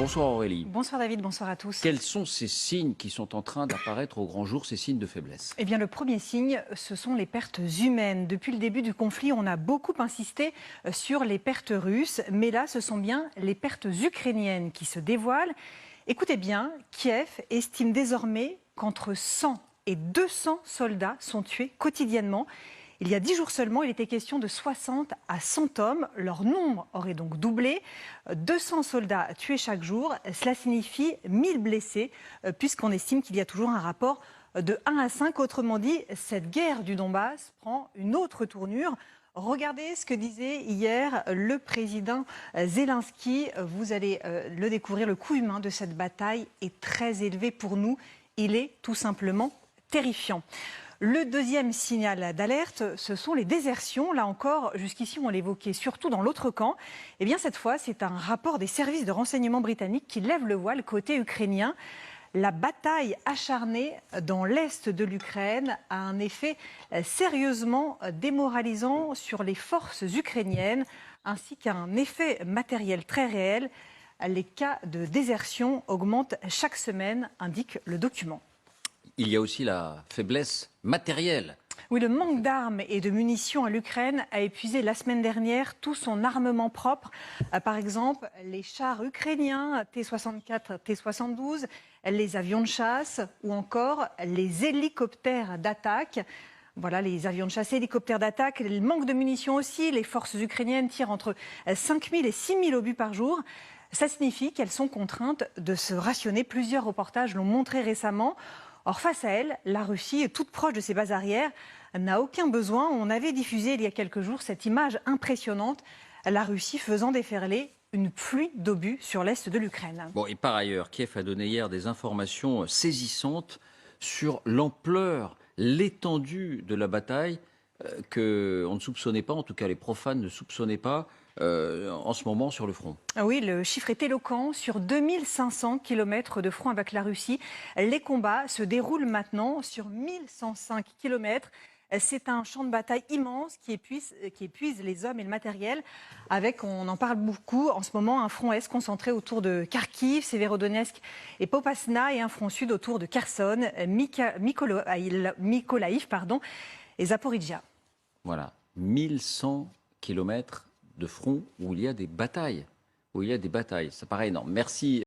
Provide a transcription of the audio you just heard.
Bonsoir Aurélie. Bonsoir David, bonsoir à tous. Quels sont ces signes qui sont en train d'apparaître au grand jour, ces signes de faiblesse? Eh bien, le premier signe, ce sont les pertes humaines. Depuis le début du conflit, on a beaucoup insisté sur les pertes russes, mais là, ce sont bien les pertes ukrainiennes qui se dévoilent. Écoutez bien, Kiev estime désormais qu'entre 100 et 200 soldats sont tués quotidiennement. Il y a 10 jours seulement, il était question de 60 à 100 hommes. Leur nombre aurait donc doublé. 200 soldats tués chaque jour. Cela signifie 1000 blessés, puisqu'on estime qu'il y a toujours un rapport de 1 à 5. Autrement dit, cette guerre du Donbass prend une autre tournure. Regardez ce que disait hier le président Zelensky. Vous allez le découvrir. Le coût humain de cette bataille est très élevé pour nous. Il est tout simplement terrifiant. Le deuxième signal d'alerte, ce sont les désertions. Là encore, jusqu'ici, on l'évoquait surtout dans l'autre camp. Eh bien, cette fois, c'est un rapport des services de renseignement britanniques qui lève le voile côté ukrainien. La bataille acharnée dans l'est de l'Ukraine a un effet sérieusement démoralisant sur les forces ukrainiennes, ainsi qu'un effet matériel très réel. Les cas de désertion augmentent chaque semaine, indique le document. Il y a aussi la faiblesse matérielle. Oui, le manque d'armes et de munitions à l'Ukraine a épuisé la semaine dernière tout son armement propre. Par exemple, les chars ukrainiens T-64, T-72, les avions de chasse ou encore les hélicoptères d'attaque. Voilà, les avions de chasse et hélicoptères d'attaque. Le manque de munitions aussi. Les forces ukrainiennes tirent entre 5 000 et 6 000 obus par jour. Ça signifie qu'elles sont contraintes de se rationner. Plusieurs reportages l'ont montré récemment. Or, face à elle, la Russie, toute proche de ses bases arrières, n'a aucun besoin. On avait diffusé il y a quelques jours cette image impressionnante, la Russie faisant déferler une pluie d'obus sur l'est de l'Ukraine. Bon, et par ailleurs, Kiev a donné hier des informations saisissantes sur l'ampleur, l'étendue de la bataille qu'on ne soupçonnait pas, en tout cas les profanes ne soupçonnaient pas, en ce moment sur le front. Oui, le chiffre est éloquent. Sur 2500 km de front avec la Russie, les combats se déroulent maintenant sur 1105 km. C'est un champ de bataille immense qui épuise les hommes et le matériel. Avec, on en parle beaucoup en ce moment, un front est concentré autour de Kharkiv, Severodonetsk et Popasna, et un front sud autour de Kherson, Mykolaïv et Zaporizhia. Voilà, 1100 km de front où il y a des batailles. Ça paraît énorme. Merci.